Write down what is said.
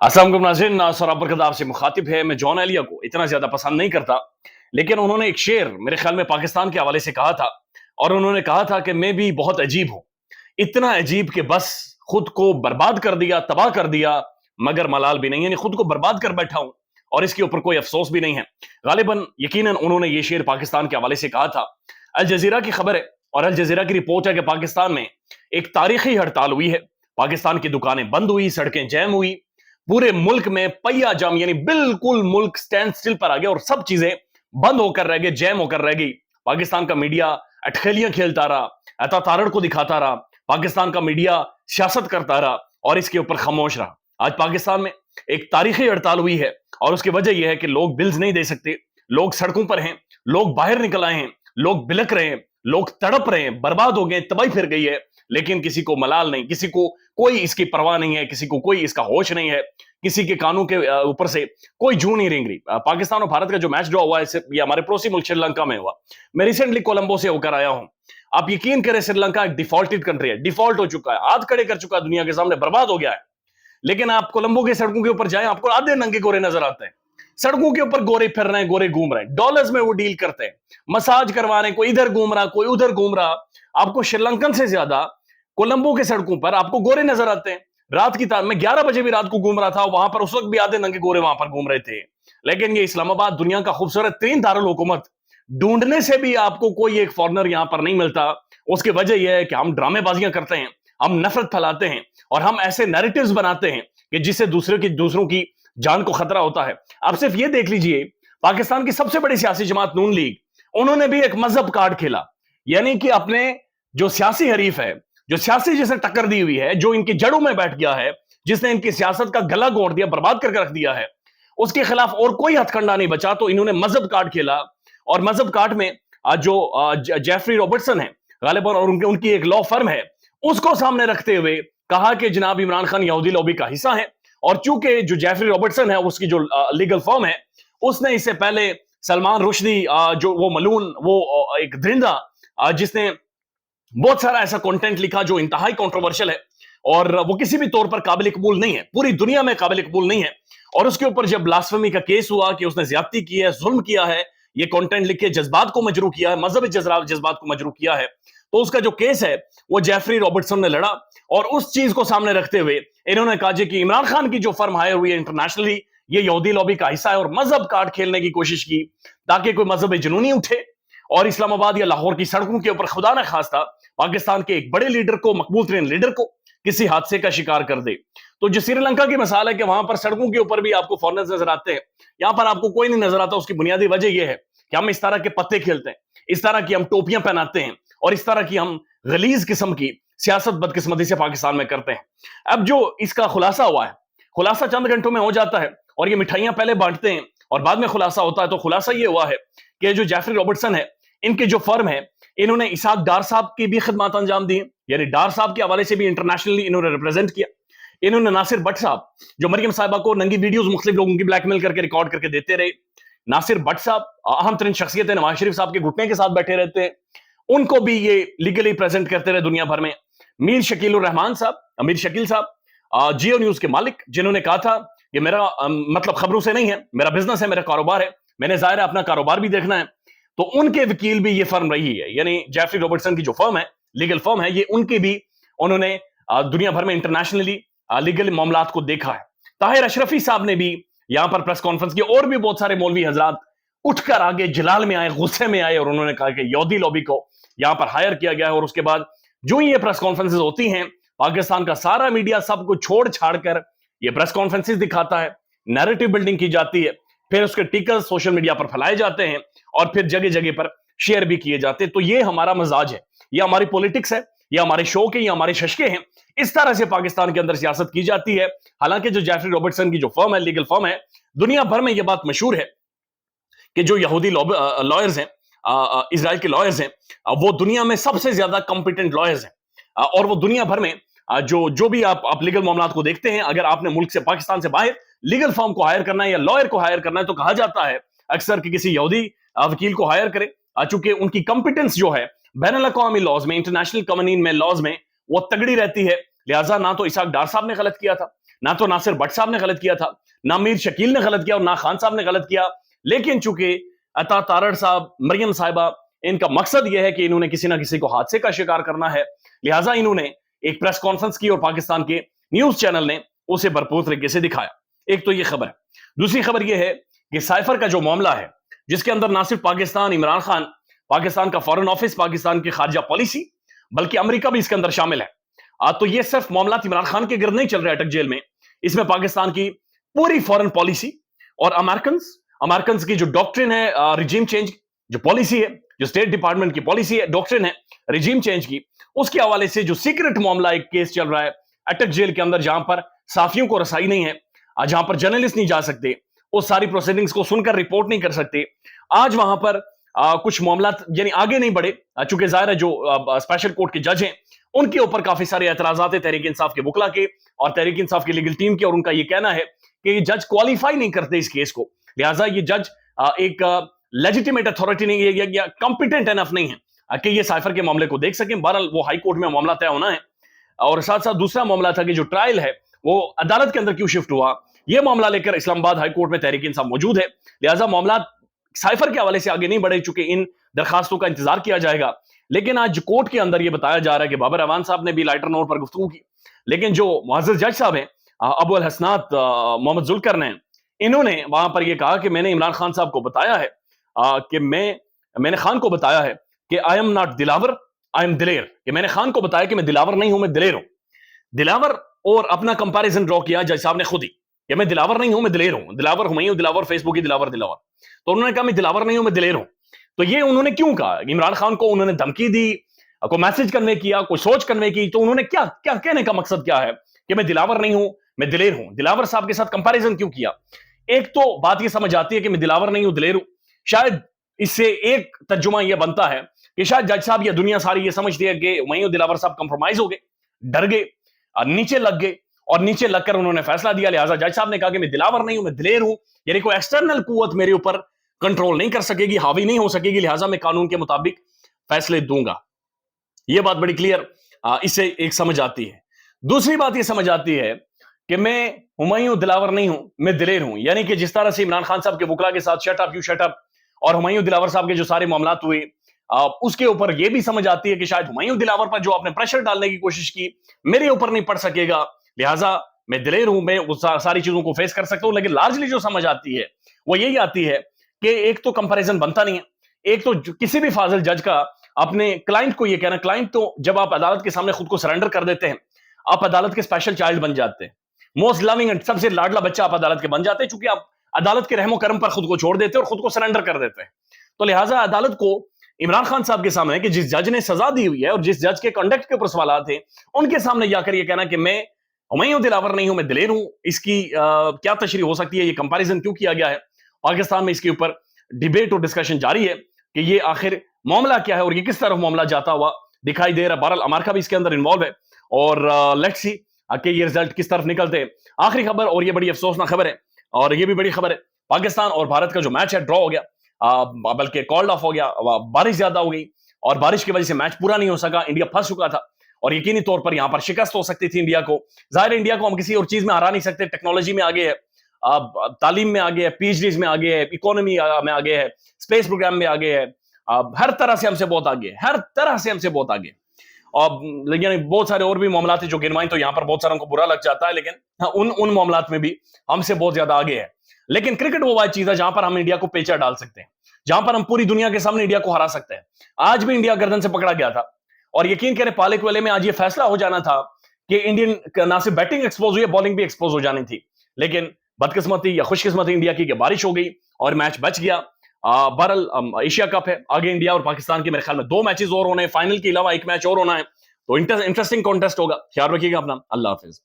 अस्सलाम नाज़रीन, सौरभ बरकत आपसे मुखातिब है। मैं जॉन एलिया को इतना ज्यादा पसंद नहीं करता, लेकिन उन्होंने एक शेर मेरे ख्याल में पाकिस्तान के हवाले से कहा था। और उन्होंने कहा था कि मैं भी बहुत अजीब हूं, इतना अजीब कि बस खुद को बर्बाद कर दिया, तबाह कर दिया, मगर मलाल भी नहीं, यानी खुद को बर्बाद कर बैठा हूं और इसके ऊपर कोई अफसोस भी नहीं है। गालिबन यकीनन उन्होंने ये शेर पाकिस्तान के हवाले से कहा था। अल जजीरा की खबर है और अल जजीरा की रिपोर्ट है कि पाकिस्तान में एक तारीखी हड़ताल हुई है। पाकिस्तान की दुकानें बंद हुई, सड़कें जैम हुई, पूरे मुल्क में पहिया जाम, यानी बिल्कुल मुल्क स्टैंड स्टिल पर आ गया और सब चीजें बंद होकर रह गई, जैम होकर रह गई। पाकिस्तान का मीडिया अटखेलियां खेलता रहा, अता को दिखाता रहा, पाकिस्तान का मीडिया सियासत करता रहा और इसके ऊपर खामोश रहा। आज पाकिस्तान में एक तारीखी हड़ताल हुई है और उसकी वजह यह है कि लोग बिल्स नहीं दे सकते, लोग सड़कों पर हैं, लोग बाहर निकल आए हैं, लोग बिलक रहे हैं, लोग तड़प रहे हैं, बर्बाद हो गए, तबाही फिर गई है। लेकिन किसी को मलाल नहीं, किसी को कोई इसकी परवाह नहीं है, किसी को कोई इसका होश नहीं है, किसी के कानों के ऊपर से कोई जू नहीं रेंग रही। पाकिस्तान और भारत का जो मैच ड्रॉ हुआ है ये हमारे पड़ोसी मुल्क श्रीलंका में हुआ। मैं रिसेंटली कोलंबो से होकर आया हूं। आप यकीन करें, श्रीलंका एक डिफॉल्टेड कंट्री है, डिफॉल्ट हो चुका है, हाथ खड़े कर चुका है दुनिया के सामने, बर्बाद हो गया है। लेकिन आप कोलंबो के सड़कों के ऊपर जाएं, आपको आधे नंगे गोरे नजर आते हैं। सड़कों के ऊपर गोरे फिर रहे हैं, गोरे घूम रहे हैं, डॉलर्स में वो डील करते हैं, मसाज करवा रहे हैं, कोई इधर घूम रहा, कोई उधर घूम रहा। आपको श्रीलंकन से ज्यादा कोलंबो के सड़कों पर आपको गोरे नजर आते हैं। रात की मैं 11 बजे भी रात को घूम रहा था वहां पर, उस वक्त भी आधे नंगे गोरे वहां पर घूम रहे थे। लेकिन ये इस्लामाबाद दुनिया का खूबसूरत तरीन दारुल हुकूमत, ढूंढने से भी आपको कोई एक फॉरनर यहां पर नहीं मिलता। उसकी वजह यह है कि हम ड्रामेबाजियां करते हैं, हम नफरत फैलाते हैं और हम ऐसे नैरेटिव्स बनाते हैं कि जिससे दूसरों की जान को खतरा होता है। आप सिर्फ ये देख लीजिए, पाकिस्तान की सबसे बड़ी सियासी जमात नून लीग, उन्होंने भी एक मजहब कार्ड खेला, यानी कि अपने जो सियासी हरीफ है, जो सियासी जिसे टक्कर दी हुई है, जो इनकी जड़ों में बैठ गया है, जिसने इनकी सियासत का गला घोंट दिया, बर्बाद करके रख दिया है, उसके खिलाफ और कोई हथकंडा नहीं बचा। तो इन्होंने मजहब कार्ड खेला और मजहब कार्ड में जो जेफरी रॉबर्टसन है गालिबन और उनकी एक लॉ फर्म है, उसको सामने रखते हुए कहा कि जनाब इमरान खान यहूदी लॉबी का हिस्सा है। और चूंकि जो जेफरी रॉबर्टसन है उसकी जो लीगल फर्म है, उसने इससे पहले सलमान रुश्दी, जो वो मलून, वो एक दरिंदा, जिसने बहुत सारा ऐसा कंटेंट लिखा जो इंतहाई कंट्रोवर्शियल है और वो किसी भी तौर पर काबिल कबूल नहीं है, पूरी दुनिया में काबिल कबूल नहीं है। और उसके ऊपर जब ब्लास्फेमी का केस हुआ कि उसने ज्यादती की है, जुल्म किया है, ये कंटेंट लिख के जज्बात को मजरू किया है, मजहबी जज्बात को मजरू किया है, तो उसका जो केस है वो जेफरी रॉबर्टसन ने लड़ा। और उस चीज को सामने रखते हुए इन्होंने कहा कि इमरान खान की जो फर्म हायर हुई है इंटरनेशनली, ये यहूदी लॉबी का हिस्सा है, और मजहब कार्ड खेलने की कोशिश की ताकि कोई मजहबी जुनूनी उठे और इस्लामाबाद या लाहौर की सड़कों के ऊपर खुदा न खास्ता पाकिस्तान के एक बड़े लीडर को, मकबूल तरीन लीडर को, किसी हादसे का शिकार कर दे। तो जो श्रीलंका की मिसाल है कि वहां पर सड़कों के ऊपर भी आपको फॉरेनर्स नजर आते हैं, यहां पर आपको कोई नहीं नजर आता। उसकी बुनियादी वजह यह है कि हम इस तरह के पत्ते खेलते हैं, इस तरह की हम टोपियां पहनाते हैं और इस तरह की हम गलीज किस्म की सियासत बदकिस्मती से पाकिस्तान में करते हैं। अब जो इसका खुलासा हुआ है, खुलासा चंद घंटों में हो जाता है और ये मिठाइयां पहले बांटते हैं और बाद में खुलासा होता है। तो खुलासा ये हुआ है कि जो जेफरी रॉबर्टसन है, इनकी जो फर्म है, इन्होंने इसाक डार साहब की भी खिदमत अंजाम दी, यानी डार साहब के हवाले से भी इंटरनेशनली इन्होंने रिप्रेजेंट किया। इन्होंने नासिर भट्ट साहब, जो मरियम साहिबा को नंगी वीडियोस मुख्तलिफ लोगों की ब्लैकमेल करके रिकॉर्ड करके देते रहे, नासिर भट्ट साहब अहम तरीन शख्सियत है, नवाज शरीफ साहब के घुटने के साथ बैठे रहते हैं, उनको भी ये लीगली प्रेजेंट करते रहे दुनिया भर में। मीर शकील रहमान साहब, अमीर शकील साहब, जियो न्यूज के मालिक, जिन्होंने कहा था कि मेरा मतलब खबरों से नहीं है, मेरा बिजनेस है, मेरा कारोबार है, मैंने जाहिर है अपना कारोबार भी देखना है। तो उनके वकील भी ये फर्म रही है, यानी जेफरी रॉबर्टसन की जो फर्म है, लीगल फर्म है, ये उनकी भी उन्होंने दुनिया भर में इंटरनेशनली लीगल मामलात को देखा है। ताहिर अशरफी साहब ने भी यहां पर प्रेस कॉन्फ्रेंस की, और भी बहुत सारे मौलवी हजरात उठकर आगे जलाल में आए, गुस्से में आए और उन्होंने कहा कि यहूदी लॉबी को यहां पर हायर किया गया है। और उसके बाद जो ये प्रेस कॉन्फ्रेंसेस होती हैं, पाकिस्तान का सारा मीडिया सब कुछ छोड़ छाड़ कर ये प्रेस कॉन्फ्रेंसेस दिखाता है, नैरेटिव बिल्डिंग की जाती है, फिर उसके टिकर्स सोशल मीडिया पर फैलाए जाते हैं और फिर जगह जगह पर शेयर भी किए जाते हैं। तो ये हमारा मजाज है, ये हमारी पॉलिटिक्स है, ये हमारे शौक है, ये हमारे शशके हैं। इस तरह से पाकिस्तान के अंदर सियासत की जाती है। हालांकि जो जेफरी रॉबर्टसन की जो फर्म है, लीगल फर्म है, दुनिया भर में यह बात मशहूर है कि जो यहूदी लॉयर्स हैं, इजराइल के लॉयर्स हैं, वो दुनिया में सबसे ज्यादा कॉम्पिटेंट लॉयर्स हैं। और वो दुनिया भर में जो भी आप लीगल मामलात को देखते हैं, अगर आपने मुल्क से, पाकिस्तान से बाहर लीगल फर्म को हायर करना है या लॉयर को हायर करना है, तो कहा जाता है अक्सर कि किसी यहूदी वकील को हायर करें, चूंकि उनकी कंपिटेंस जो है बैनुल अक़वामी लॉज में, इंटरनेशनल कवानीन में, लॉज में वो तगड़ी रहती है। लिहाजा ना तो इसाक डार साहब ने गलत किया था, نہ تو ناصر بٹ صاحب نے غلط کیا تھا، نہ میر شکیل نے غلط کیا اور نہ خان صاحب نے غلط کیا، لیکن چونکہ عطا تارڑ صاحب، مریم صاحبہ، ان کا مقصد یہ ہے کہ انہوں نے کسی نہ کسی کو حادثے کا شکار کرنا ہے، لہٰذا انہوں نے ایک پریس کانفرنس کی اور پاکستان کے نیوز چینل نے اسے بھرپور طریقے سے دکھایا۔ ایک تو یہ خبر ہے۔ دوسری خبر یہ ہے کہ سائفر کا جو معاملہ ہے، جس کے اندر نہ صرف پاکستان، عمران خان، پاکستان کا فارن آفس، پاکستان کی خارجہ پالیسی، بلکہ امریکہ بھی اس کے اندر شامل ہے۔ تو یہ صرف معاملات عمران خان کے گرد نہیں چل رہے اٹک جیل میں، اس میں پاکستان کی پوری فارن پالیسی اور امریکنز کی جو ڈاکٹرن ہے، ریجیم چینج جو پالیسی ہے، جو اسٹیٹ ڈپارٹمنٹ کی پالیسی ہے، ڈاکٹرن ہے ریجیم چینج کی، اس کے حوالے سے جو سیکرٹ معاملہ ایک کیس چل رہا ہے اٹک جیل کے اندر، جہاں پر صحافیوں کو رسائی نہیں ہے، جہاں پر جرنلسٹ نہیں جا سکتے، وہ ساری پروسیڈنگز کو سن کر رپورٹ نہیں کر سکتے، آج وہاں پر کچھ معاملات یعنی آگے نہیں بڑھے، چونکہ ظاہر ہے جو اسپیشل کورٹ کے جج ہیں ان کے اوپر کافی سارے اعتراضات ہیں تحریک انصاف کے وکلا کے اور تحریک انصاف کی لیگل ٹیم کے، اور ان کا یہ کہنا ہے کہ یہ جج کوالیفائی نہیں کرتے اس کیس کو، لہٰذا یہ جج ایک لیجیٹیمیٹ اتھارٹی نہیں ہے یا کمپیٹنٹ انف نہیں ہے کہ یہ سائفر کے معاملے کو دیکھ سکیں۔ بہرحال وہ ہائی کورٹ میں معاملہ طے ہونا ہے، اور ساتھ ساتھ دوسرا معاملہ تھا کہ جو ٹرائل ہے وہ عدالت کے اندر کیوں شفٹ ہوا، یہ معاملہ لے کر اسلام آباد ہائی کورٹ میں تحریک انصاف موجود ہے، لہٰذا معاملات سائفر کے حوالے سے آگے نہیں بڑھے، چونکہ ان درخواستوں کا انتظار کیا جائے گا۔ لیکن آج کورٹ کے اندر یہ بتایا جا رہا ہے کہ بابر اعوان صاحب نے بھی لائٹر نوٹ پر گفتگو کی، لیکن جو معزز جج صاحب ہیں ابو الحسنات محمد ذوالقرنین، انہوں نے وہاں پر یہ کہا کہ میں نے عمران خان صاحب کو بتایا ہے کہ میں نے خان کو بتایا ہے کہ آئی ایم ناٹ دلاور، آئی ایم دلیر، کہ میں نے خان کو بتایا کہ میں دلاور نہیں ہوں، میں دلیر ہوں۔ دلاور اور اپنا کمپیریزن ڈرا کیا جج صاحب نے خود ہی کہ میں دلاور نہیں ہوں، میں دلیر ہوں، دلاور ہوں، دلاور فیس بک کی دلاور، تو انہوں نے کہا میں دلاور نہیں ہوں، میں دلیر ہوں۔ تو یہ انہوں نے کیوں کہا؟ عمران خان کو انہوں نے دھمکی دی، کوئی میسج کنوے کیا، کوئی سوچ کنوے کی، تو انہوں نے کیا کہنے کا مقصد کیا ہے کہ میں دلاور نہیں ہوں، میں دلیر ہوں؟ دلاور صاحب کے ساتھ کمپیریزن کیوں کیا؟ ایک تو بات یہ سمجھ آتی ہے کہ میں دلاور نہیں ہوں، دلیر ہوں، شاید اس سے ایک ترجمہ یہ بنتا ہے کہ شاید جج صاحب یا دنیا ساری یہ سمجھتی ہے کہ وہیں دلاور صاحب کمپرومائز ہو گئے، ڈر گئے، نیچے لگ گئے، اور نیچے لگ کر انہوں نے فیصلہ دیا، لہٰذا جج صاحب نے کہا کہ میں دلاور نہیں ہوں، میں دلیر ہوں، یعنی کوئی ایکسٹرنل قوت میرے اوپر کنٹرول نہیں کر سکے گی، حاوی نہیں ہو سکے گی، لہٰذا میں قانون کے مطابق فیصلے دوں گا۔ یہ بات بڑی کلیئر اس سے ایک سمجھ آتی ہے۔ دوسری بات یہ سمجھ آتی ہے کہ میں ہمایوں دلاور نہیں ہوں، میں دلیر ہوں، یعنی کہ جس طرح سے عمران خان صاحب کے وکلا کے ساتھ shut up you shut up اور ہمایوں دلاور صاحب کے جو سارے معاملات ہوئے، اس کے اوپر یہ بھی سمجھ آتی ہے کہ شاید ہمایوں دلاور پر جو آپ نے پریشر ڈالنے کی کوشش کی میرے اوپر نہیں پڑ سکے گا، لہٰذا میں دلیر ہوں، میں ساری چیزوں کو فیس کر سکتا ہوں۔ لیکن لارجلی جو سمجھ آتی ہے وہ یہی آتی ہے کہ ایک تو کمپیریزن بنتا نہیں ہے، ایک تو کسی بھی فاضل جج کا اپنے کلائنٹ کو یہ کہنا، کلائنٹ تو جب آپ عدالت کے سامنے خود کو سرنڈر کر دیتے ہیں، آپ عدالت کے اسپیشل چائلڈ بن جاتے ہیں، موسٹ لوننگ اینڈ سب سے لاڈلا بچہ آپ عدالت کے بن جاتے ہیں، چونکہ آپ عدالت کے رحم و کرم پر خود کو چھوڑ دیتے ہیں اور خود کو سرنڈر کر دیتے ہیں۔ تو لہٰذا عدالت کو عمران خان صاحب کے سامنے کہ جس جج نے سزا دی ہوئی ہے اور جس جج کے کنڈکٹ کے اوپر سوالات ہیں، ان کے سامنے جا کر یہ کہنا کہ میں ہمایوں دلاور نہیں ہوں، میں دلیر ہوں، اس کی کیا تشریح ہو سکتی ہے؟ یہ کمپیریزن کیوں کیا گیا ہے؟ پاکستان میں اس کے اوپر ڈیبیٹ اور ڈسکشن جاری ہے کہ یہ آخر معاملہ کیا ہے اور یہ کس طرف معاملہ جاتا ہوا دکھائی دے رہا ہے۔ بہرحال امریکہ بھی اس کے اندر انوالو ہے اور لیٹس سی کہ یہ رزلٹ کس طرف نکلتے ہیں۔ آخری خبر، اور یہ بڑی افسوسناک خبر ہے اور یہ بھی بڑی خبر ہے، پاکستان اور بھارت کا جو میچ ہے ڈرا ہو گیا، بلکہ کالڈ آف ہو گیا، بارش زیادہ ہو گئی اور بارش کی وجہ سے میچ پورا نہیں ہو سکا، انڈیا پھنس چکا تھا اور یقینی طور پر یہاں پر شکست ہو سکتی تھی انڈیا کو۔ ظاہر انڈیا کو ہم کسی اور چیز میں ہرا نہیں سکتے، ٹیکنالوجی میں آگے ہے، تعلیم میں آگے ہے، پی ایچ ڈیز میں آگے ہے، اکانومی میں آگے ہے، اسپیس پروگرام میں آگے ہے، ہر طرح سے ہم سے بہت آگے ہے، ہر طرح سے ہم سے بہت آگے ہے۔ اور لیکن بہت سارے اور بھی معاملات ہیں جو گنوائیں تو یہاں پر بہت ساروں کو برا لگ جاتا ہے، لیکن ان معاملات میں بھی ہم سے بہت زیادہ آگے ہے۔ لیکن کرکٹ وہ واحد چیز ہے جہاں پر ہم انڈیا کو پیچا ڈال سکتے ہیں، جہاں پر ہم پوری دنیا کے سامنے انڈیا کو ہرا سکتے ہیں۔ آج بھی انڈیا گردن سے پکڑا گیا تھا اور یقین کریں پالک ویلے میں آج یہ فیصلہ ہو جانا تھا کہ انڈین نہ صرف بیٹنگ ایکسپوز ہوئی ہے، بالنگ بھی ایکسپوز ہو جانی تھی، لیکن بدقسمتی یا خوش قسمتی انڈیا کی کہ بارش ہو گئی اور میچ بچ گیا۔ بہرحال ایشیا کپ ہے، آگے انڈیا اور پاکستان کے میرے خیال میں 2 میچز اور ہونے ہیں، فائنل کے علاوہ 1 میچ اور ہونا ہے، تو انٹرسٹنگ کانٹیسٹ ہوگا۔ خیال رکھیے گا اپنا، اللہ حافظ۔